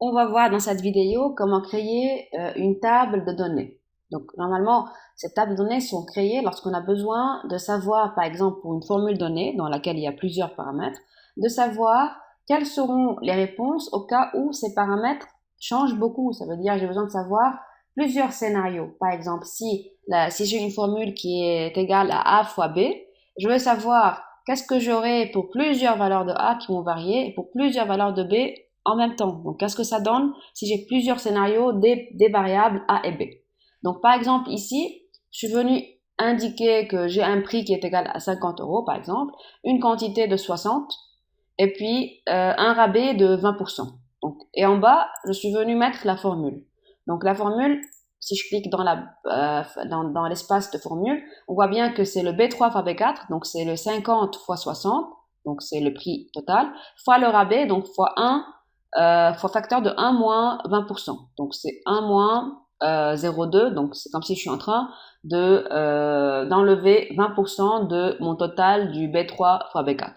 on va voir dans cette vidéo comment créer une table de données. Donc, normalement, ces tables de données sont créées lorsqu'on a besoin de savoir, par exemple, pour une formule donnée dans laquelle il y a plusieurs paramètres, de savoir quelles seront les réponses au cas où ces paramètres changent beaucoup. Ça veut dire j'ai besoin de savoir plusieurs scénarios. Par exemple, si j'ai une formule qui est égale à A fois B, je veux savoir qu'est-ce que j'aurai pour plusieurs valeurs de A qui vont varier et pour plusieurs valeurs de B en même temps. Donc, qu'est-ce que ça donne si j'ai plusieurs scénarios des variables A et B? Donc, par exemple, ici, je suis venu indiquer que j'ai un prix qui est égal à 50 euros, par exemple, une quantité de 60 et puis un rabais de 20%. Donc, et en bas, je suis venu mettre la formule. Donc, la formule, si je clique dans l'espace de formule, on voit bien que c'est le B3 fois B4, donc c'est le 50 fois 60, donc c'est le prix total, fois le rabais, donc fois 1, fois facteur de 1 moins 20%. Donc c'est 1 moins 0,2, donc c'est comme si je suis en train d'enlever 20% de mon total du B3 fois B4.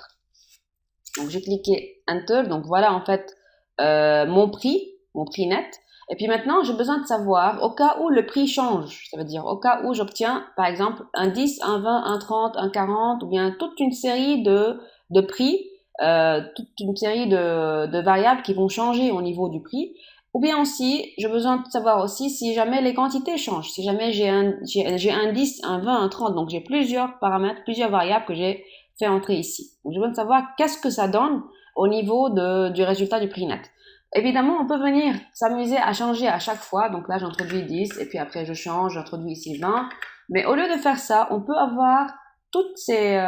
Donc j'ai cliqué Enter, donc voilà en fait mon prix net. Et puis maintenant, j'ai besoin de savoir, au cas où le prix change, ça veut dire au cas où j'obtiens, par exemple, un 10, un 20, un 30, un 40, ou bien toute une série de prix, toute une série de variables qui vont changer au niveau du prix. Ou bien aussi, j'ai besoin de savoir aussi si jamais les quantités changent, si jamais j'ai un 10, un 20, un 30, donc j'ai plusieurs paramètres, plusieurs variables que j'ai fait entrer ici. Donc, j'ai besoin de savoir qu'est-ce que ça donne au niveau du résultat du prix net. Évidemment, on peut venir s'amuser à changer à chaque fois. Donc là, j'introduis 10 et puis après, je change, j'introduis ici 20. Mais au lieu de faire ça, on peut avoir toutes ces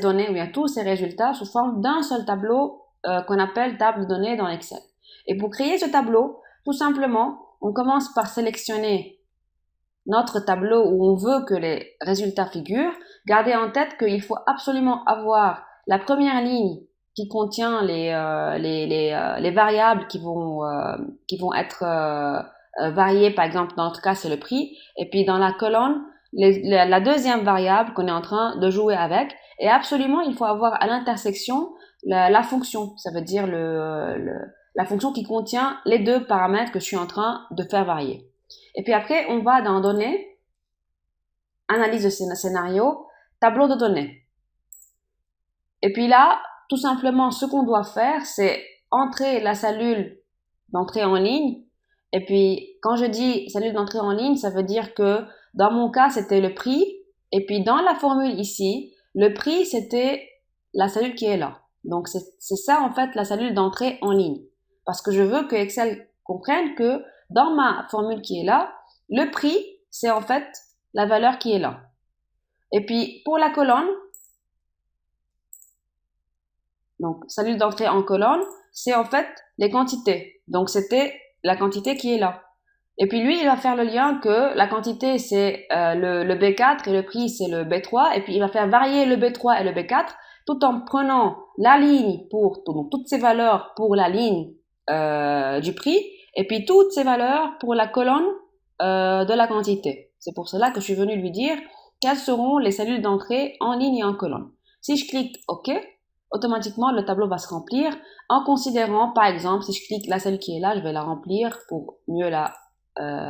données ou bien tous ces résultats sous forme d'un seul tableau qu'on appelle table de données dans Excel. Et pour créer ce tableau, tout simplement, on commence par sélectionner notre tableau où on veut que les résultats figurent. Gardez en tête qu'il faut absolument avoir la première ligne qui contient les variables qui vont être variées. Par exemple, dans notre cas, c'est le prix. Et puis, dans la colonne, la deuxième variable qu'on est en train de jouer avec. Et absolument, il faut avoir à l'intersection la fonction. Ça veut dire la fonction qui contient les deux paramètres que je suis en train de faire varier. Et puis après, on va dans Données, Analyse de scénario, Tableau de données. Et puis là, tout simplement, ce qu'on doit faire, c'est entrer la cellule d'entrée en ligne. Et puis, quand je dis cellule d'entrée en ligne, ça veut dire que dans mon cas, c'était le prix. Et puis, dans la formule ici, le prix, c'était la cellule qui est là. Donc, c'est ça, en fait, la cellule d'entrée en ligne. Parce que je veux que Excel comprenne que dans ma formule qui est là, le prix, c'est en fait la valeur qui est là. Et puis, pour la colonne, donc cellule d'entrée en colonne, c'est en fait les quantités. Donc, c'était la quantité qui est là. Et puis lui, il va faire le lien que la quantité, c'est le B4 et le prix, c'est le B3. Et puis, il va faire varier le B3 et le B4 tout en prenant la ligne donc toutes ces valeurs pour la ligne du prix et puis toutes ces valeurs pour la colonne de la quantité. C'est pour cela que je suis venue lui dire quelles seront les cellules d'entrée en ligne et en colonne. Si je clique OK, automatiquement, le tableau va se remplir en considérant, par exemple, si je clique la celle qui est là, je vais la remplir pour mieux la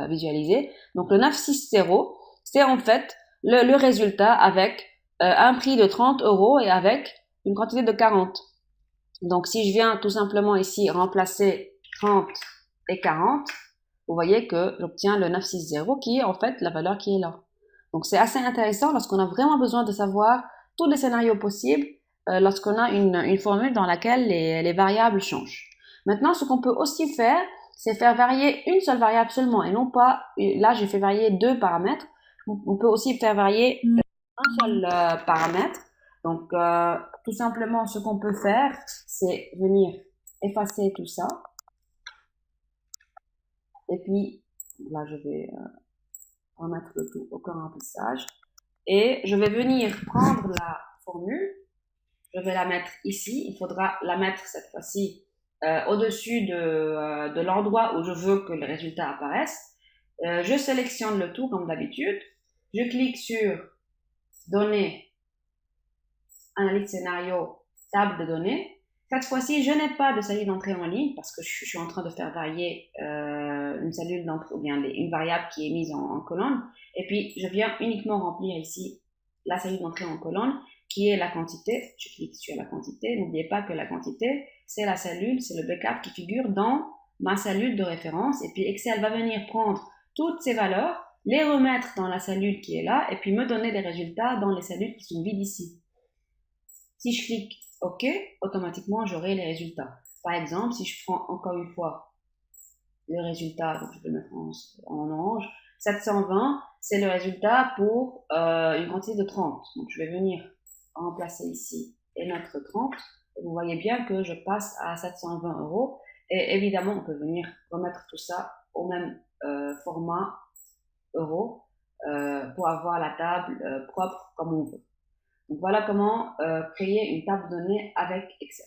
visualiser. Donc le 960, c'est en fait le résultat avec un prix de 30 euros et avec une quantité de 40. Donc si je viens tout simplement ici remplacer 30 et 40, vous voyez que j'obtiens le 960 qui est en fait la valeur qui est là. Donc c'est assez intéressant lorsqu'on a vraiment besoin de savoir tous les scénarios possibles lorsqu'on a une formule dans laquelle les variables changent. Maintenant, ce qu'on peut aussi faire, c'est faire varier une seule variable seulement et non pas, là j'ai fait varier deux paramètres. On peut aussi faire varier un seul paramètre. Donc tout simplement ce qu'on peut faire, c'est venir effacer tout ça. Et puis là je vais remettre le tout au remplissage. Et je vais venir prendre la formule. Je vais la mettre ici. Il faudra la mettre cette fois-ci au-dessus de l'endroit où je veux que le résultat apparaisse. Je sélectionne le tout comme d'habitude. Je clique sur Données, Analyse scénario, table de données. Cette fois-ci, je n'ai pas de cellule d'entrée en ligne parce que je suis en train de faire varier une cellule d'entrée ou bien une variable qui est mise en colonne. Et puis, je viens uniquement remplir ici la cellule d'entrée en colonne qui est la quantité. Je clique sur la quantité. N'oubliez pas que la quantité, c'est la cellule, c'est le B4 qui figure dans ma cellule de référence. Et puis, Excel va venir prendre toutes ces valeurs, les remettre dans la cellule qui est là et puis me donner des résultats dans les cellules qui sont vides ici. Si je clique OK, automatiquement j'aurai les résultats. Par exemple, si je prends encore une fois le résultat, donc je vais le mettre en orange, 720, c'est le résultat pour une quantité de 30. Donc je vais venir remplacer ici et mettre 30. Et vous voyez bien que je passe à 720 euros. Et évidemment, on peut venir remettre tout ça au même format euro pour avoir la table propre comme on veut. Donc voilà comment créer une table de données avec Excel.